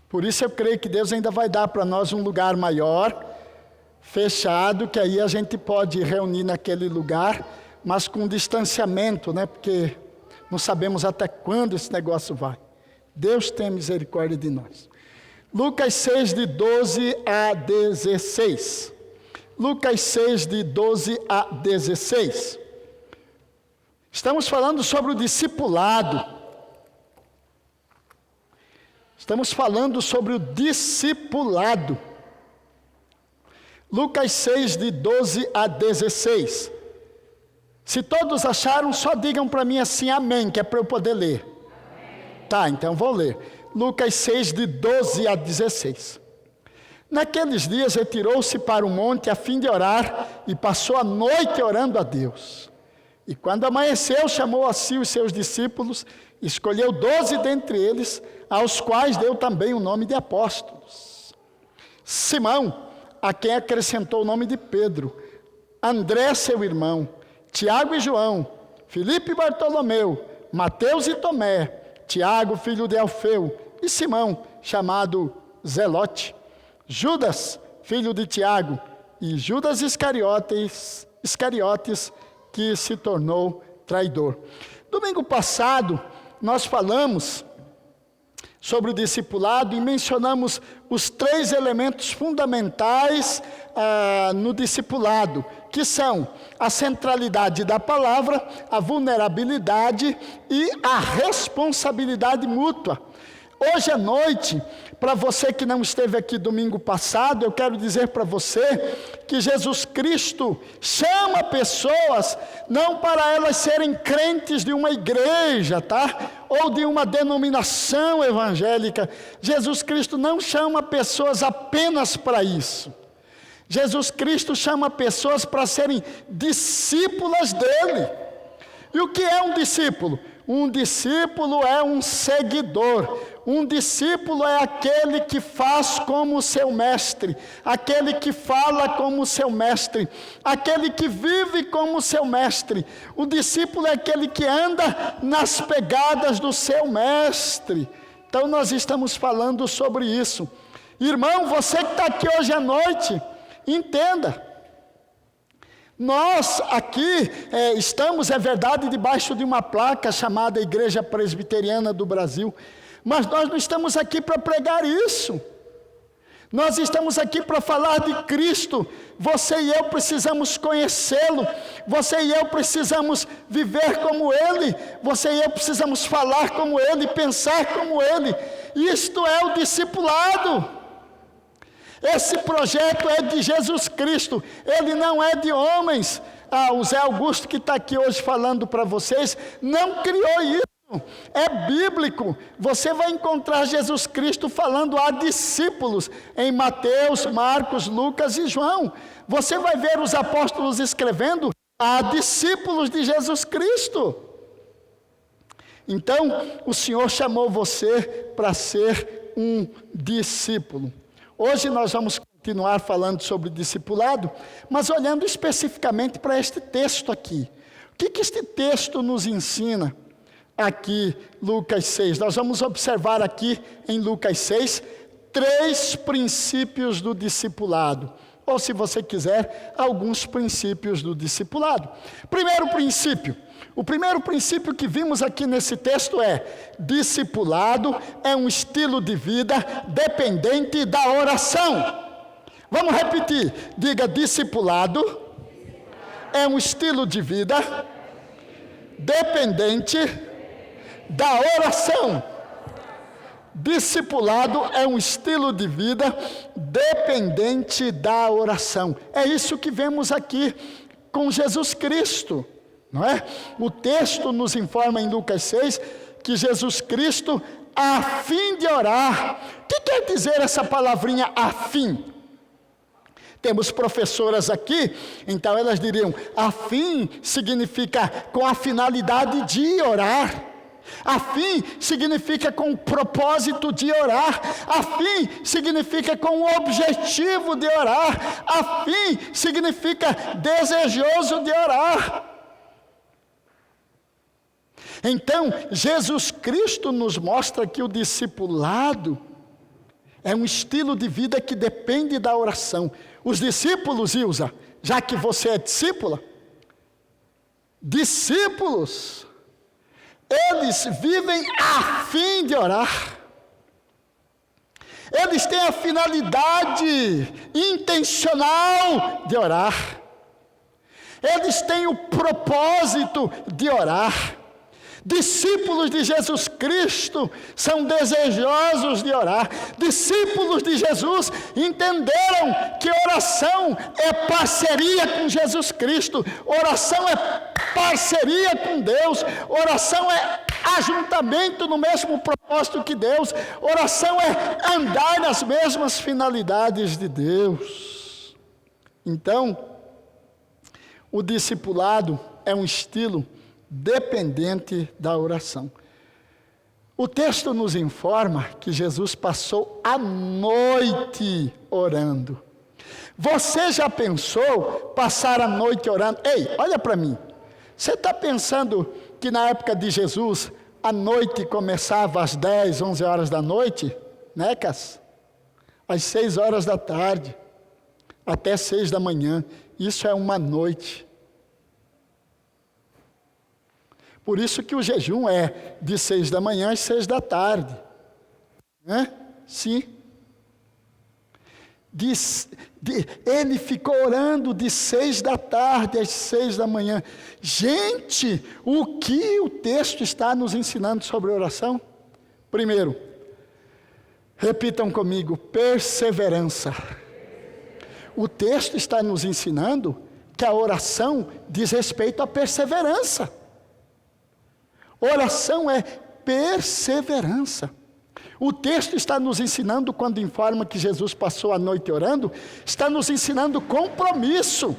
Por isso eu creio que Deus ainda vai dar para nós um lugar maior, fechado, que aí a gente pode reunir naquele lugar, mas com distanciamento, né? Porque não sabemos até quando esse negócio vai. Deus tem misericórdia de nós. Lucas 6, de 12 a 16. Lucas 6, de 12 a 16. Estamos falando sobre o discipulado. Estamos falando sobre o discipulado. Lucas 6, de 12 a 16. Se todos acharam, só digam para mim assim, amém, que é para eu poder ler. Amém. Tá, então vou ler. Lucas 6, de 12 a 16. Naqueles dias retirou-se para o monte a fim de orar e passou a noite orando a Deus. E quando amanheceu, chamou a si os seus discípulos, escolheu 12 dentre eles, aos quais deu também o nome de apóstolos. Simão, a quem acrescentou o nome de Pedro, André, seu irmão, Tiago e João, Filipe e Bartolomeu, Mateus e Tomé, Tiago, filho de Alfeu, e Simão, chamado Zelote, Judas, filho de Tiago, e Judas Iscariotes, que se tornou traidor. Domingo passado, nós falamos sobre o discipulado e mencionamos os 3 elementos fundamentais no discipulado, que são a centralidade da palavra, a vulnerabilidade e a responsabilidade mútua. Hoje à noite, para você que não esteve aqui domingo passado, eu quero dizer para você que Jesus Cristo chama pessoas não para elas serem crentes de uma igreja, tá? Ou de uma denominação evangélica. Jesus Cristo não chama pessoas apenas para isso. Jesus Cristo chama pessoas para serem discípulas dele. E o que é um discípulo? Um discípulo é um seguidor. Um discípulo é aquele que faz como o seu mestre, aquele que fala como o seu mestre, aquele que vive como o seu mestre. O discípulo é aquele que anda nas pegadas do seu mestre. Então nós estamos falando sobre isso. Irmão, você que está aqui hoje à noite, entenda. Nós aqui estamos, é verdade, debaixo de uma placa chamada Igreja Presbiteriana do Brasil, mas nós não estamos aqui para pregar isso. Nós estamos aqui para falar de Cristo. Você e eu precisamos conhecê-lo. Você e eu precisamos viver como Ele. Você e eu precisamos falar como Ele, pensar como Ele. Isto é o discipulado. Esse projeto é de Jesus Cristo, ele não é de homens. O Zé Augusto, que está aqui hoje falando para vocês, não criou isso, é bíblico. Você vai encontrar Jesus Cristo falando a discípulos em Mateus, Marcos, Lucas e João. Você vai ver os apóstolos escrevendo a discípulos de Jesus Cristo. Então, o Senhor chamou você para ser um discípulo. Hoje nós vamos continuar falando sobre discipulado, mas olhando especificamente para este texto aqui. O que este texto nos ensina aqui, Lucas 6? Nós vamos observar aqui em Lucas 6, 3 princípios do discipulado. Ou, se você quiser, alguns princípios do discipulado. Primeiro princípio. O primeiro princípio que vimos aqui nesse texto é: discipulado é um estilo de vida dependente da oração. Vamos repetir, diga: discipulado é um estilo de vida dependente da oração. Discipulado é um estilo de vida dependente da oração. É isso que vemos aqui com Jesus Cristo. Não é? O texto nos informa em Lucas 6 que Jesus Cristo, a fim de orar. O que quer dizer essa palavrinha a fim? Temos professoras aqui, então elas diriam: a fim significa com a finalidade de orar. A fim significa com o propósito de orar. A fim significa com o objetivo de orar. A fim significa desejoso de orar. Então, Jesus Cristo nos mostra que o discipulado É um estilo de vida que depende da oração. Os discípulos, Ilza, já que você é discípula, discípulos, eles vivem a fim de orar. Eles têm a finalidade intencional de orar. Eles têm o propósito de orar. Discípulos de Jesus Cristo são desejosos de orar. Discípulos de Jesus entenderam que oração é parceria com Jesus Cristo. Oração é parceria com Deus. Oração é ajuntamento no mesmo propósito que Deus. Oração é andar nas mesmas finalidades de Deus. Então, o discipulado é um estilo dependente da oração. O texto nos informa que Jesus passou a noite orando. Você já pensou passar a noite orando? Ei, olha para mim. Você está pensando que na época de Jesus, a noite começava às 10, 11 horas da noite? Né, Cas? Às 6 horas da tarde, até 6 da manhã. Isso é uma noite. Por isso que o jejum é de 6 da manhã às 6 da tarde. Né? Sim. Ele ficou orando de 6 da tarde às 6 da manhã. Gente, o que o texto está nos ensinando sobre oração? Primeiro, repitam comigo, perseverança. O texto está nos ensinando que a oração diz respeito à perseverança. Oração é perseverança. O texto está nos ensinando, quando informa que Jesus passou a noite orando, está nos ensinando compromisso.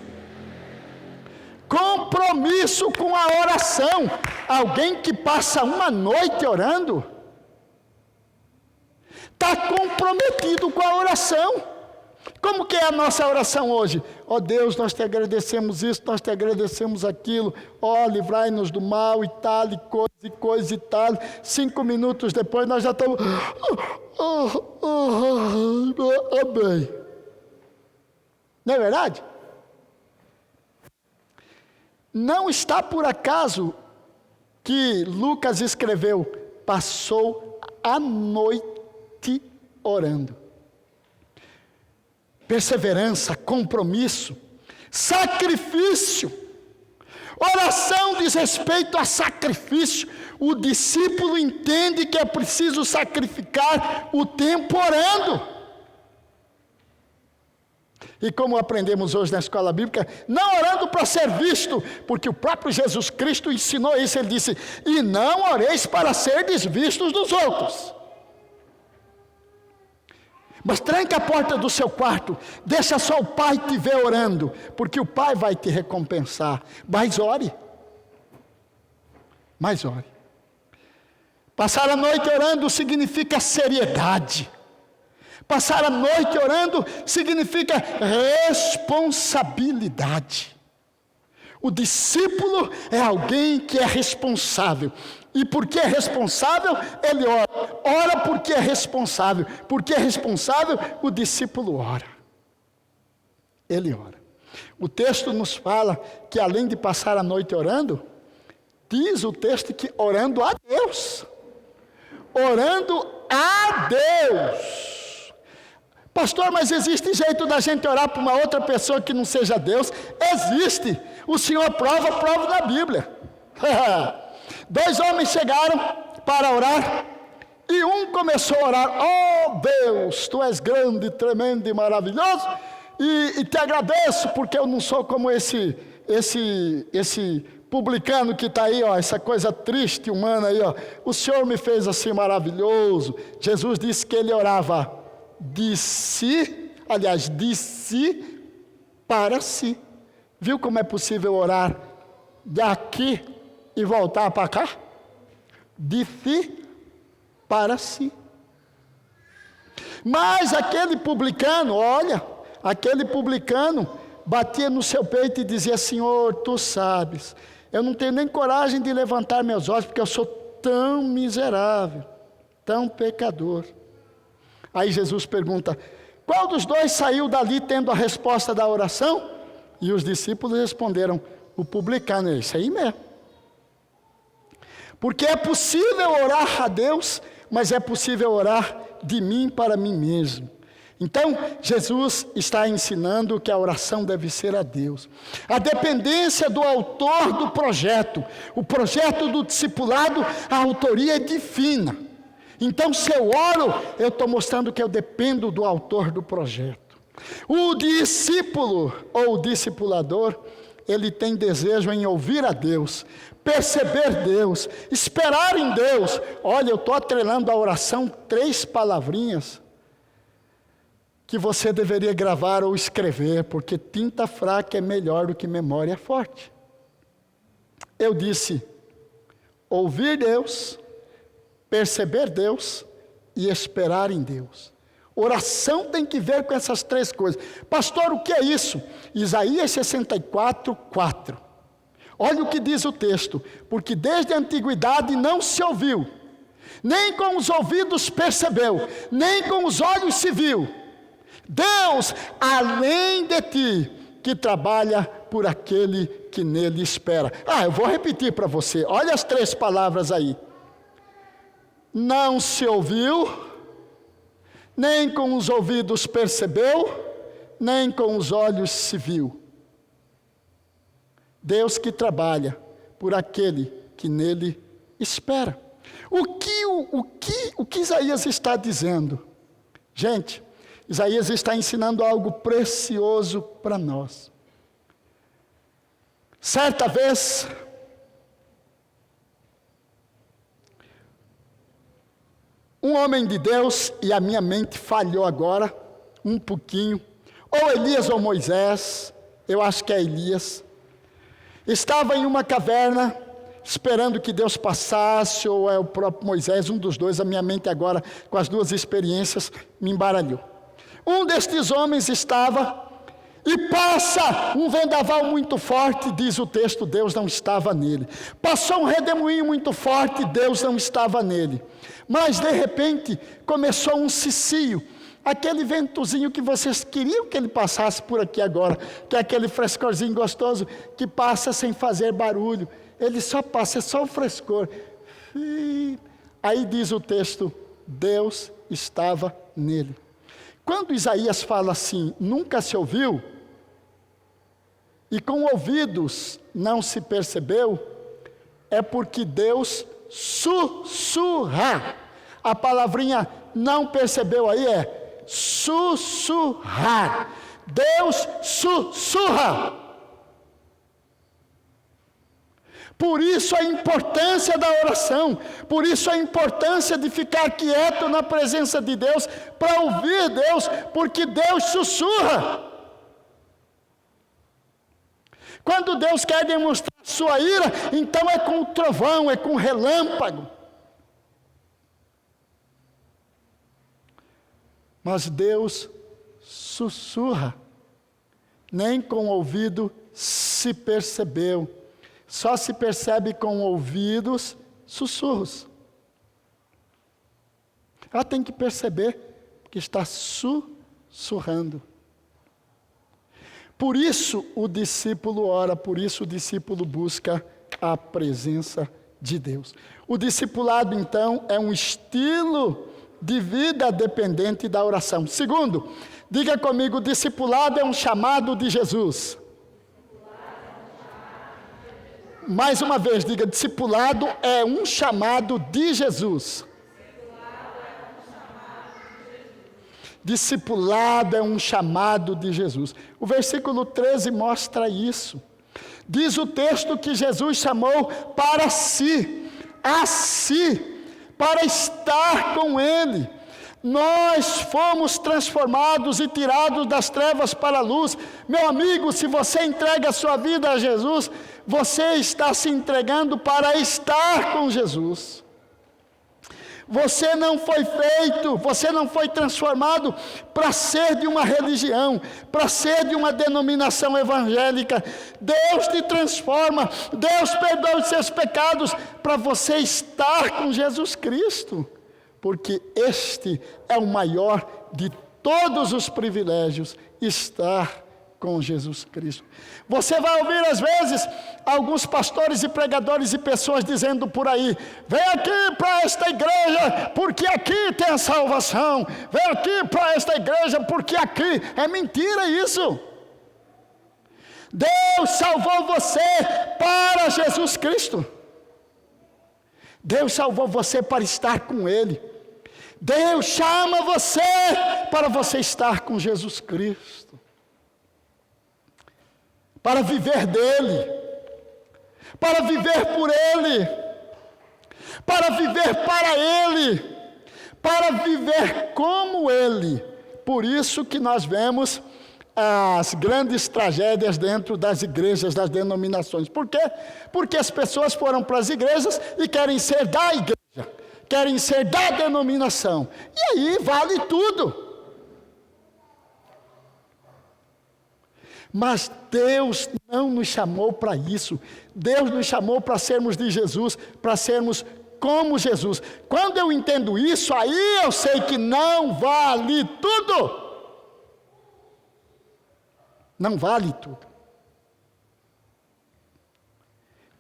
Compromisso com a oração. Alguém que passa uma noite orando, está comprometido com a oração. Como que é a nossa oração hoje? Ó Deus, nós te agradecemos isso, nós te agradecemos aquilo. Ó, livrai-nos do mal e tal, e coisa e tal. 5 minutos depois nós já estamos... Amém. Não é verdade? Não está por acaso que Lucas escreveu, passou a noite orando. Perseverança, compromisso, sacrifício. Oração diz respeito a sacrifício. O discípulo entende que é preciso sacrificar o tempo orando. E como aprendemos hoje na escola bíblica, não orando para ser visto, porque o próprio Jesus Cristo ensinou isso. Ele disse, e não oreis para serdes vistos dos outros. Mas tranca a porta do seu quarto, deixa só o pai te ver orando, porque o pai vai te recompensar. Mas ore. Mas ore. Passar a noite orando significa seriedade. Passar a noite orando significa responsabilidade. O discípulo é alguém que é responsável. E porque é responsável, ele ora. Ora porque é responsável. Porque é responsável, o discípulo ora. Ele ora. O texto nos fala que além de passar a noite orando, diz o texto que orando a Deus. Orando a Deus. Pastor, mas existe jeito da gente orar para uma outra pessoa que não seja Deus? Existe. O Senhor prova na Bíblia. 2 homens chegaram para orar, e um começou a orar, oh Deus, tu és grande, tremendo e maravilhoso, e te agradeço, porque eu não sou como esse publicano que está aí, ó, essa coisa triste, humana aí, ó. O Senhor me fez assim maravilhoso. Jesus disse que ele orava de si para si. Viu como é possível orar daqui e voltar para cá? De si para si. Mas aquele publicano, olha, aquele publicano batia no seu peito e dizia, Senhor, tu sabes, eu não tenho nem coragem de levantar meus olhos, porque eu sou tão miserável, tão pecador. Aí Jesus pergunta: qual dos dois saiu dali tendo a resposta da oração? E os discípulos responderam: o publicano. É isso aí mesmo. Porque é possível orar a Deus, mas é possível orar de mim para mim mesmo. Então, Jesus está ensinando que a oração deve ser a Deus. A dependência do autor do projeto. O projeto do discipulado, a autoria é divina. Então, se eu oro, eu estou mostrando que eu dependo do autor do projeto. O discípulo ou o discipulador, ele tem desejo em ouvir a Deus, perceber Deus, esperar em Deus. Olha, eu estou atrelando a oração 3 palavrinhas que você deveria gravar ou escrever, porque tinta fraca é melhor do que memória forte. Eu disse: ouvir Deus, perceber Deus e esperar em Deus. Oração tem que ver com essas 3 coisas. Pastor, o que é isso? Isaías 64, 4. Olha o que diz o texto: porque desde a antiguidade não se ouviu, nem com os ouvidos percebeu, nem com os olhos se viu, Deus além de ti, que trabalha por aquele que nele espera. Eu vou repetir para você, olha as 3 palavras aí. Não se ouviu, nem com os ouvidos percebeu, nem com os olhos se viu. Deus que trabalha por aquele que nele espera. O que Isaías está dizendo? Gente, Isaías está ensinando algo precioso para nós. Certa vez, um homem de Deus, e a minha mente falhou agora, um pouquinho, ou Elias ou Moisés, eu acho que é Elias, estava em uma caverna, esperando que Deus passasse, ou é o próprio Moisés, um dos dois. A minha mente agora, com as 2 experiências, me embaralhou. Um destes homens estava, e passa um vendaval muito forte, diz o texto, Deus não estava nele. Passou um redemoinho muito forte, Deus não estava nele. Mas de repente começou um cicio, aquele ventozinho que vocês queriam que ele passasse por aqui agora, que é aquele frescorzinho gostoso que passa sem fazer barulho. Ele só passa, é só o frescor. Aí diz o texto, Deus estava nele. Quando Isaías fala assim, nunca se ouviu, e com ouvidos não se percebeu, é porque Deus sussurra. A palavrinha não percebeu aí é sussurrar. Deus sussurra. Por isso a importância da oração, por isso a importância de ficar quieto na presença de Deus, para ouvir Deus, porque Deus sussurra. Quando Deus quer demonstrar sua ira, então é com o trovão, é com o relâmpago. Mas Deus sussurra, nem com o ouvido se percebeu. Só se percebe com ouvidos sussurros. Ela tem que perceber que está sussurrando. Por isso o discípulo ora, por isso o discípulo busca a presença de Deus. O discipulado, então, é um estilo de vida dependente da oração. Segundo, diga comigo, o discipulado é um chamado de Jesus. Mais uma vez, diga, discipulado é um chamado de Jesus. Discipulado é um chamado de Jesus. O versículo 13 mostra isso. Diz o texto que Jesus chamou para si, a si, para estar com Ele. Nós fomos transformados e tirados das trevas para a luz. Meu amigo, se você entrega a sua vida a Jesus, você está se entregando para estar com Jesus. Você não foi feito, você não foi transformado para ser de uma religião, para ser de uma denominação evangélica. Deus te transforma, Deus perdoa os seus pecados para você estar com Jesus Cristo. porque este é o maior de todos os privilégios, estar com Jesus Cristo. Você vai ouvir às vezes alguns pastores e pregadores e pessoas dizendo por aí: vem aqui para esta igreja porque aqui tem a salvação, vem aqui para esta igreja porque aqui. É mentira isso. Deus salvou você para Jesus Cristo. Deus salvou você para estar com Ele. Deus chama você para você estar com Jesus Cristo, para viver dele, para viver por Ele, para viver para Ele, para viver como Ele. Por isso que nós vemos as grandes tragédias dentro das igrejas, das denominações. Por quê? Porque as pessoas foram para as igrejas e querem ser da igreja, querem ser da denominação, e aí vale tudo. Mas Deus não nos chamou para isso. Deus nos chamou para sermos de Jesus, para sermos como Jesus. Quando eu entendo isso, aí eu sei que não vale tudo. Não vale tudo.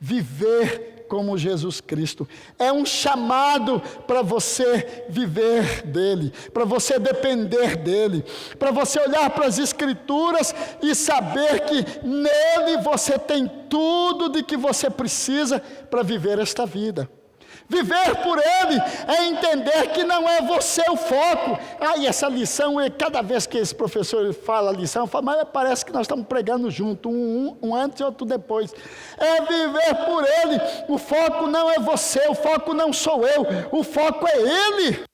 Viver como Jesus Cristo é um chamado para você viver dele, para você depender dele, para você olhar para as Escrituras e saber que nele você tem tudo de que você precisa para viver esta vida. Viver por Ele é entender que não é você o foco. E essa lição, cada vez que esse professor fala a lição, mas parece que nós estamos pregando junto, um antes e outro depois. É viver por Ele. O foco não é você, o foco não sou eu, o foco é Ele.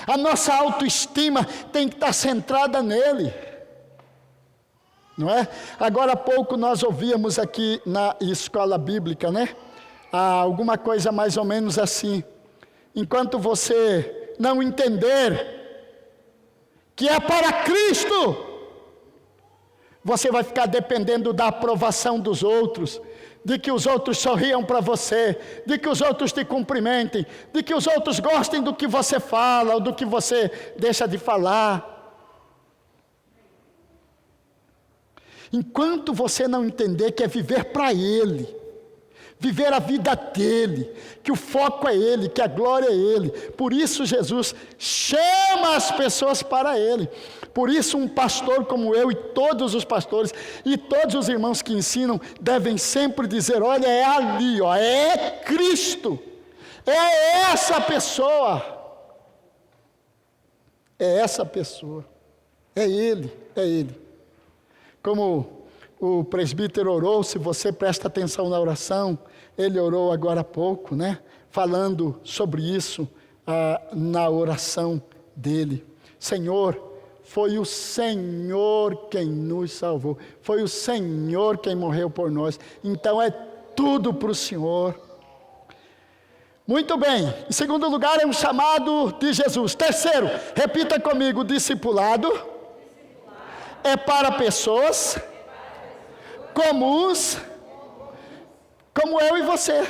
A nossa autoestima tem que estar centrada nele. Não é? Agora há pouco nós ouvíamos aqui na escola bíblica, né? Alguma coisa mais ou menos assim: enquanto você não entender que é para Cristo, você vai ficar dependendo da aprovação dos outros, de que os outros sorriam para você, de que os outros te cumprimentem, de que os outros gostem do que você fala ou do que você deixa de falar. Enquanto você não entender que é viver para Ele, viver a vida dele, que o foco é Ele, que a glória é Ele. Por isso Jesus chama as pessoas para Ele. Por isso um pastor como eu e todos os pastores e todos os irmãos que ensinam devem sempre dizer: olha, é ali, é Cristo, é essa pessoa, é essa pessoa, é Ele, é Ele. Como o presbítero orou, se você presta atenção na oração, ele orou agora há pouco, né? Falando sobre isso na oração dele. Senhor, foi o Senhor quem nos salvou, foi o Senhor quem morreu por nós, então é tudo para o Senhor. Muito bem, em segundo lugar é um chamado de Jesus. Terceiro, repita comigo: discipulado é para pessoas comuns, como eu e você.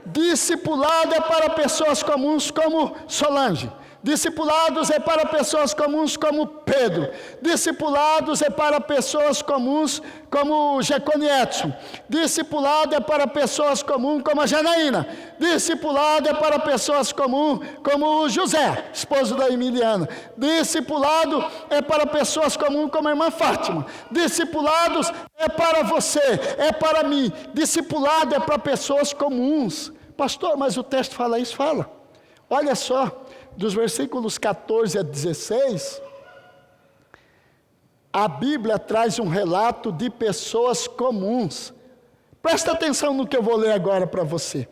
Discipulado é para pessoas comuns como Solange. Discipulados é para pessoas comuns como Pedro. Discipulados é para pessoas comuns como Jeconietson. Discipulado é para pessoas comuns como a Janaína. Discipulado é para pessoas comuns como José, esposo da Emiliana. Discipulado é para pessoas comuns como a irmã Fátima. Discipulados é para você, é para mim. Discipulado é para pessoas comuns. Pastor, mas o texto fala isso? Fala. Olha só. Dos versículos 14 a 16, a Bíblia traz um relato de pessoas comuns. Presta atenção no que eu vou ler agora para você.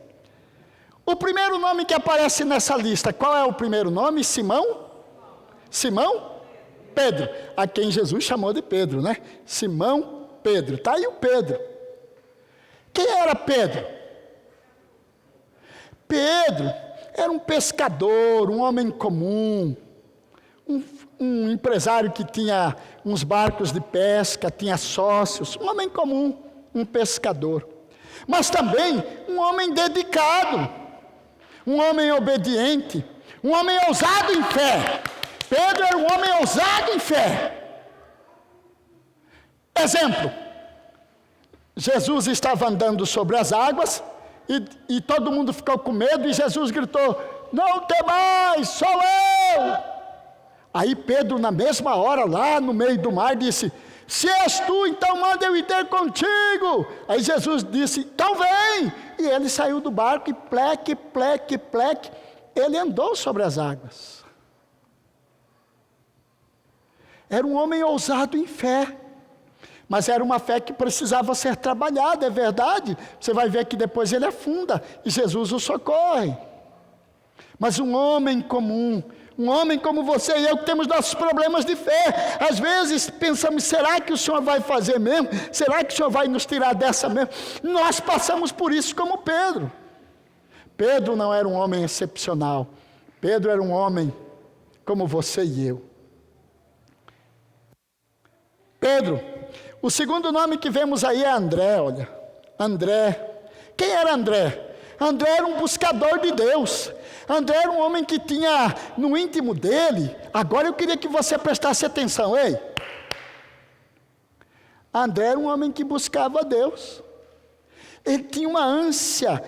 O primeiro nome que aparece nessa lista, qual é o primeiro nome? Simão? Simão? Pedro, a quem Jesus chamou de Pedro, né? Simão Pedro, está aí o Pedro. Quem era Pedro? Pedro era um pescador, um homem comum, um empresário que tinha uns barcos de pesca, tinha sócios, um homem comum, um pescador. Mas também um homem dedicado, um homem obediente, um homem ousado em fé. Pedro era um homem ousado em fé. Exemplo, Jesus estava andando sobre as águas e todo mundo ficou com medo e Jesus gritou: não temais, sou eu. Aí Pedro, na mesma hora, lá no meio do mar, disse: se és tu, então manda eu ir ter contigo. Aí Jesus disse: então vem. E ele saiu do barco e pleque, pleque, pleque, ele andou sobre as águas. Era um homem ousado em fé, mas era uma fé que precisava ser trabalhada, é verdade. Você vai ver que depois ele afunda e Jesus o socorre. Mas um homem comum, um homem como você e eu, que temos nossos problemas de fé, às vezes pensamos: será que o Senhor vai fazer mesmo? Será que o Senhor vai nos tirar dessa mesmo? Nós passamos por isso como Pedro. Pedro não era um homem excepcional. Pedro era um homem como você e eu. Pedro, o segundo nome que vemos aí é André, olha. André. Quem era André? André era um buscador de Deus. André era um homem que tinha no íntimo dele. Agora eu queria que você prestasse atenção, ei. André era um homem que buscava Deus. Ele tinha uma ânsia,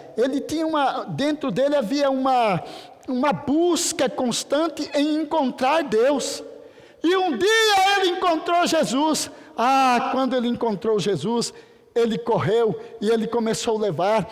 dentro dele havia uma busca constante em encontrar Deus. E um dia ele encontrou Jesus. Quando ele encontrou Jesus, ele correu e ele começou a levar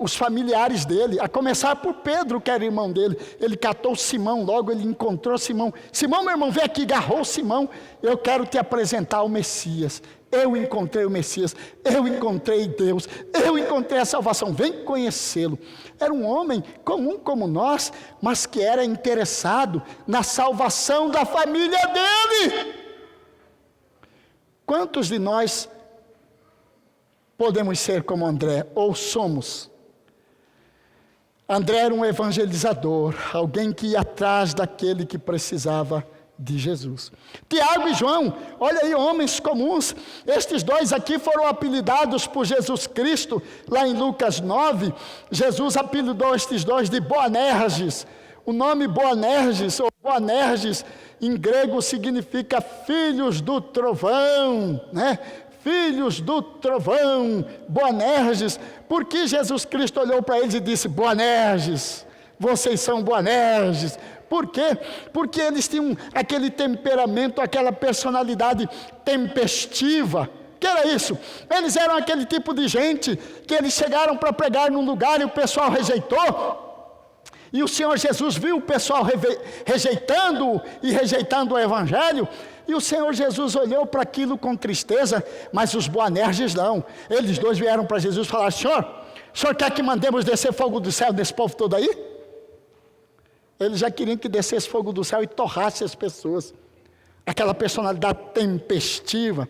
os familiares dele, a começar por Pedro, que era irmão dele. Ele catou Simão, logo ele encontrou Simão. Simão, meu irmão, vem aqui, agarrou Simão. Eu quero te apresentar o Messias. Eu encontrei o Messias, eu encontrei Deus, eu encontrei a salvação, vem conhecê-lo. Era um homem comum como nós, mas que era interessado na salvação da família dele. Quantos de nós podemos ser como André, ou somos? André era um evangelizador, alguém que ia atrás daquele que precisava de Jesus. Tiago e João, olha aí, homens comuns. Estes dois aqui foram apelidados por Jesus Cristo, lá em Lucas 9, Jesus apelidou estes dois de Boanerges. O nome Boanerges, ou Boanerges, em grego significa filhos do trovão, né? Filhos do trovão, Boanerges. Por que Jesus Cristo olhou para eles e disse: Boanerges, vocês são Boanerges? Por quê? Porque eles tinham aquele temperamento, aquela personalidade tempestiva. Que era isso? Eles eram aquele tipo de gente que eles chegaram para pregar num lugar e o pessoal rejeitou. E o Senhor Jesus viu o pessoal rejeitando o Evangelho. E o Senhor Jesus olhou para aquilo com tristeza, mas os Boanerges não. Eles dois vieram para Jesus e falaram: o senhor quer que mandemos descer fogo do céu desse povo todo aí? Eles já queriam que descesse fogo do céu e torrasse as pessoas. Aquela personalidade tempestiva.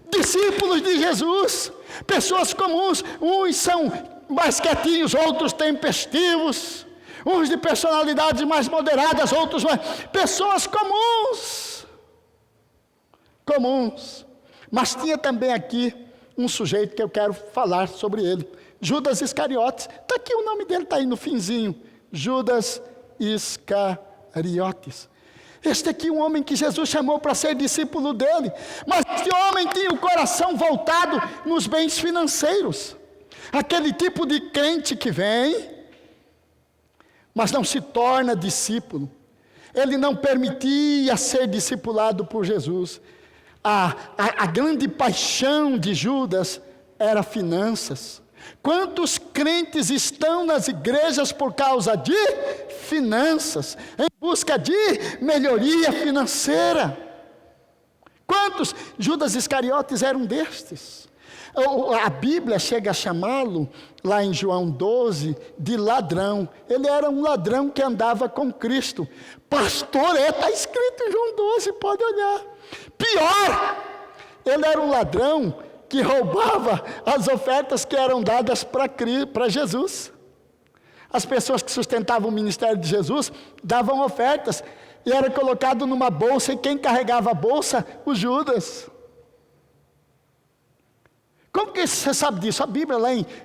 Discípulos de Jesus, pessoas comuns, uns são mais quietinhos, outros tempestivos, uns de personalidades mais moderadas, outros mais... Pessoas comuns. Mas tinha também aqui um sujeito que eu quero falar sobre ele. Judas Iscariotes. Está aqui, o nome dele está aí no finzinho. Judas Iscariotes. Este aqui é um homem que Jesus chamou para ser discípulo dele. Mas este homem tinha o coração voltado nos bens financeiros. Aquele tipo de crente que vem, mas não se torna discípulo. Ele não permitia ser discipulado por Jesus. A grande paixão de Judas era finanças. Quantos crentes estão nas igrejas por causa de finanças, em busca de melhoria financeira? Quantos? Judas Iscariotes era um destes. A Bíblia chega a chamá-lo, lá em João 12, de ladrão. Ele era um ladrão que andava com Cristo. Pastor, está escrito em João 12, pode olhar. Pior, ele era um ladrão que roubava as ofertas que eram dadas para Jesus. As pessoas que sustentavam o ministério de Jesus davam ofertas e era colocado numa bolsa, e quem carregava a bolsa? O Judas. Como que você sabe disso? A Bíblia,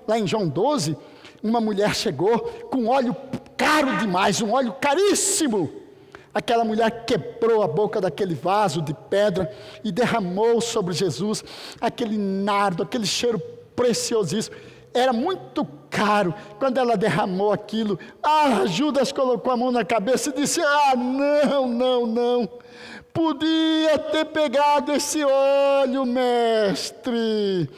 lá em João 12, uma mulher chegou com óleo caro demais, um óleo caríssimo. Aquela mulher quebrou a boca daquele vaso de pedra e derramou sobre Jesus aquele nardo, aquele cheiro preciosíssimo. Era muito caro. Quando ela derramou aquilo, Judas colocou a mão na cabeça e disse: não. Podia ter pegado esse óleo, mestre,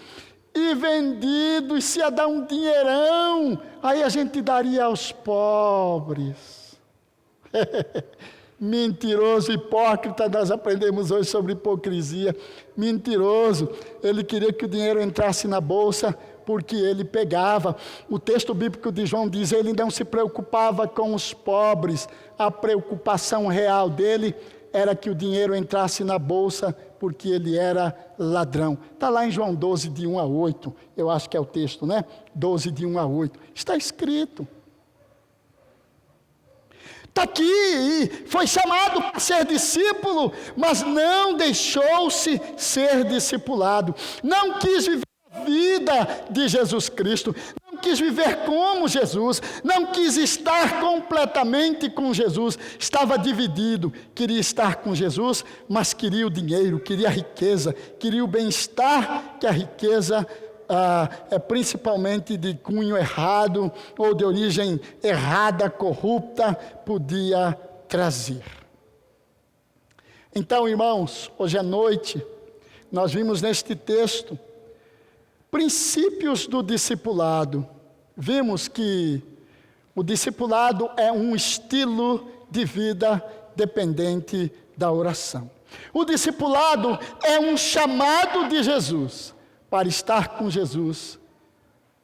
e vendido, e se ia dar um dinheirão, aí a gente daria aos pobres. Mentiroso, hipócrita, nós aprendemos hoje sobre hipocrisia. Mentiroso, ele queria que o dinheiro entrasse na bolsa, porque ele pegava. O texto bíblico de João diz: ele não se preocupava com os pobres, a preocupação real dele era que o dinheiro entrasse na bolsa, porque ele era ladrão. Está lá em João 12, de 1 a 8, eu acho que é o texto, né? 12, de 1 a 8, está escrito. Está aqui, foi chamado para ser discípulo, mas não deixou-se ser discipulado. Não quis viver a vida de Jesus Cristo. Não quis viver como Jesus. Não quis estar completamente com Jesus. Estava dividido. Queria estar com Jesus, mas queria o dinheiro, queria a riqueza, queria o bem-estar que a riqueza é principalmente de cunho errado ou de origem errada, corrupta, podia trazer. Então, irmãos, hoje à noite, nós vimos neste texto princípios do discipulado. Vimos que o discipulado é um estilo de vida dependente da oração. O discipulado é um chamado de Jesus para estar com Jesus,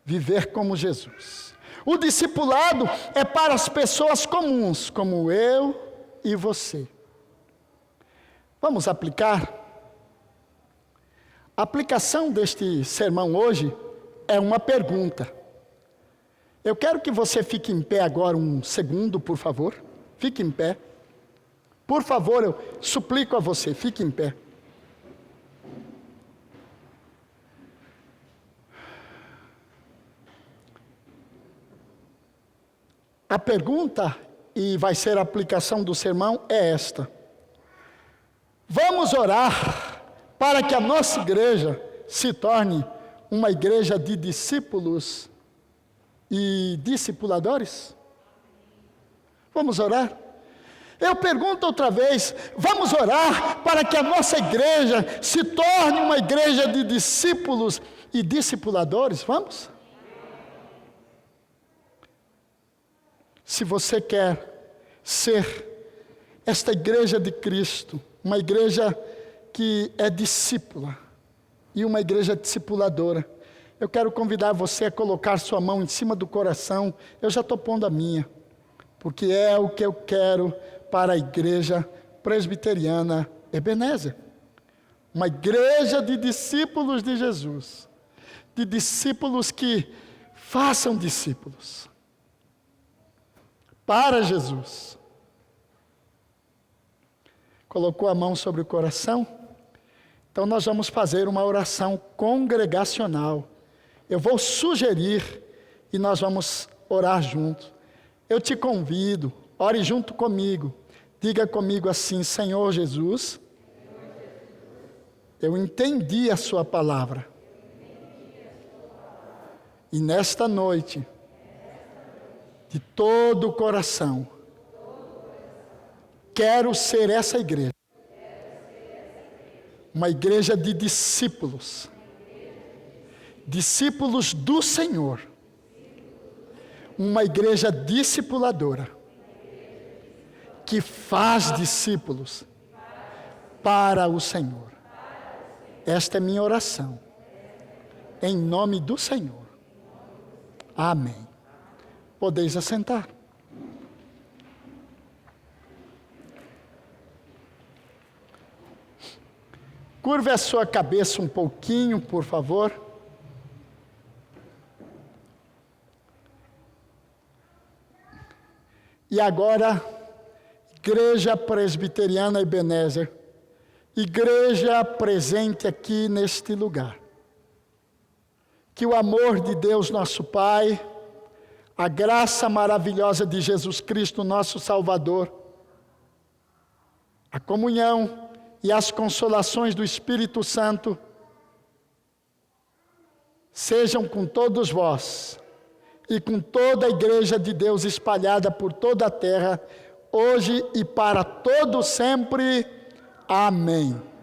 viver como Jesus. O discipulado é para as pessoas comuns, como eu e você. Vamos aplicar? A aplicação deste sermão hoje é uma pergunta. Eu quero que você fique em pé agora um segundo, por favor. Fique em pé. Por favor, eu suplico a você, fique em pé. A pergunta, e vai ser a aplicação do sermão, é esta: vamos orar para que a nossa igreja se torne uma igreja de discípulos e discipuladores? Vamos orar? Eu pergunto outra vez: vamos orar para que a nossa igreja se torne uma igreja de discípulos e discipuladores? Vamos? Se você quer ser esta igreja de Cristo, uma igreja que é discípula e uma igreja discipuladora, eu quero convidar você a colocar sua mão em cima do coração. Eu já estou pondo a minha, porque é o que eu quero para a igreja presbiteriana Ebenezer. Uma igreja de discípulos de Jesus, de discípulos que façam discípulos para Jesus. Colocou a mão sobre o coração? Então nós vamos fazer uma oração congregacional. Eu vou sugerir e nós vamos orar juntos. Eu te convido, ore junto comigo. Diga comigo assim: Senhor Jesus, eu entendi a sua palavra. E nesta noite, de todo o coração, quero ser essa igreja. Uma igreja de discípulos. Discípulos do Senhor. Uma igreja discipuladora. Que faz discípulos para o Senhor. Esta é minha oração. Em nome do Senhor. Amém. Podeis assentar. Curve a sua cabeça um pouquinho, por favor. E agora, Igreja Presbiteriana Ebenezer, igreja presente aqui neste lugar. Que o amor de Deus nosso Pai, a graça maravilhosa de Jesus Cristo, nosso Salvador, a comunhão e as consolações do Espírito Santo sejam com todos vós e com toda a igreja de Deus espalhada por toda a terra, hoje e para todo sempre. Amém.